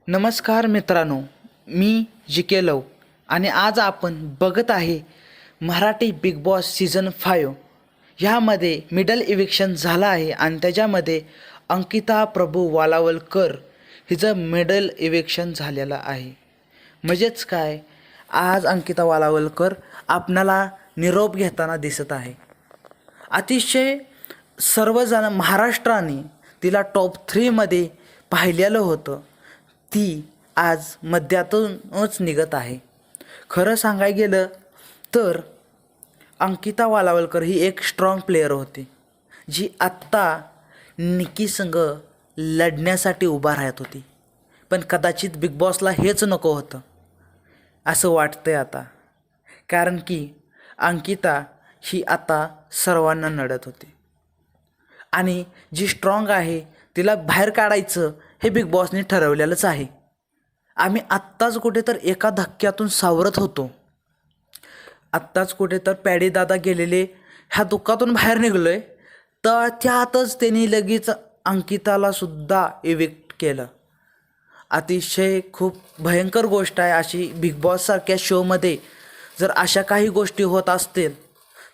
नमस्कार मित्रांनो, मी जी लव आणि आज आपण बघत आहे मराठी बिग बॉस सीझन 5. ह्यामध्ये मिडल इविक्शन झालं आहे आणि त्याच्यामध्ये अंकिता प्रभू वालावलकर हिचं मिडल इविक्शन झालेलं आहे. म्हणजेच काय, आज अंकिता वालावलकर आपणाला निरोप घेताना दिसत आहे. अतिशय सर्वजण महाराष्ट्राने तिला टॉप 3मध्ये पाहिलेलं होतं. ती आज मध्यातूनच निघत आहे. खरं सांगायला गेलं तर अंकिता वालावलकर ही एक स्ट्रॉंग प्लेयर होती, जी आत्ता निकी संघ लढण्यासाठी उभा राहत होती. पण कदाचित बिग बॉसला हेच नको होतं असं वाटतंय आता, कारण की अंकिता ही आता सर्वांना नडत होती आणि जी स्ट्रॉंग आहे तिला बाहेर काढायचं हे बिग बॉसने ठरवलेलंच आहे. आम्ही आत्ताच कुठे तर एका धक्क्यातून सावरत होतो. आत्ताच कुठे तर पॅडी दादा गेलेले ह्या दुःखातून बाहेर निघलो आहे, तर त्यातच त्यांनी लगेच अंकिताला सुद्धा इविक्ट केलं. अतिशय खूप भयंकर गोष्ट आहे. अशी बिग बॉससारख्या शोमध्ये जर अशा काही गोष्टी होत असतील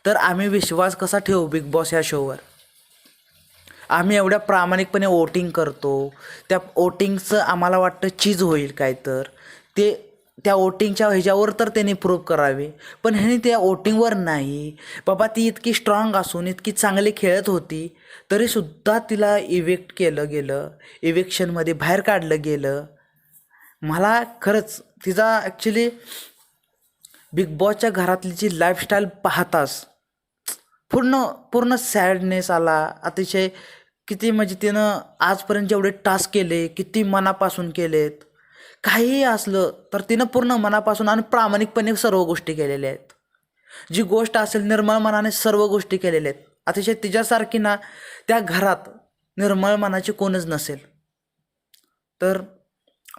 तर आम्ही विश्वास कसा ठेवू बिग बॉस या शोवर. आम्ही एवढ्या प्रामाणिकपणे वोटिंग करतो, त्या वोटिंगचं आम्हाला वाटतं चीज होईल काय, तर ते त्या वोटिंगच्या ह्याच्यावर तर त्यांनी प्रूव्ह करावे. पण ह्याने त्या वोटिंगवर नाही. बाबा, ती इतकी स्ट्रॉंग असून इतकी चांगली खेळत होती तरीसुद्धा तिला इविक्ट केलं गेलं, इविक्शनमध्ये बाहेर काढलं गेलं. मला खरंच तिचा ॲक्च्युली बिग बॉसच्या घरातली जी लाईफस्टाईल पाहताच पूर्ण पूर्ण सॅडनेस आला. अतिशय किती म्हणजे तिनं आजपर्यंत जेवढे टास्क केले, किती मनापासून केलेत, काहीही असलं तर तिनं पूर्ण मनापासून आणि प्रामाणिकपणे सर्व गोष्टी केलेल्या आहेत. जी गोष्ट असेल निर्मळ मनाने सर्व गोष्टी केलेल्या आहेत. अतिशय तिच्यासारखी ना त्या घरात निर्मळ मनाची कोणच नसेल. तर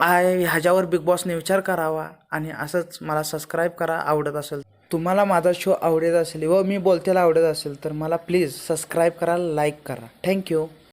ह्याच्यावर बिग बॉसने विचार करावा आणि असंच मला सबस्क्राईब करा आवडत असेल. तुम्हाला माझा शो आवडत असेल व मी बोलतेला आवडत असेल तर मला प्लीज सबस्क्राईब करा, लाईक करा. थँक्यू.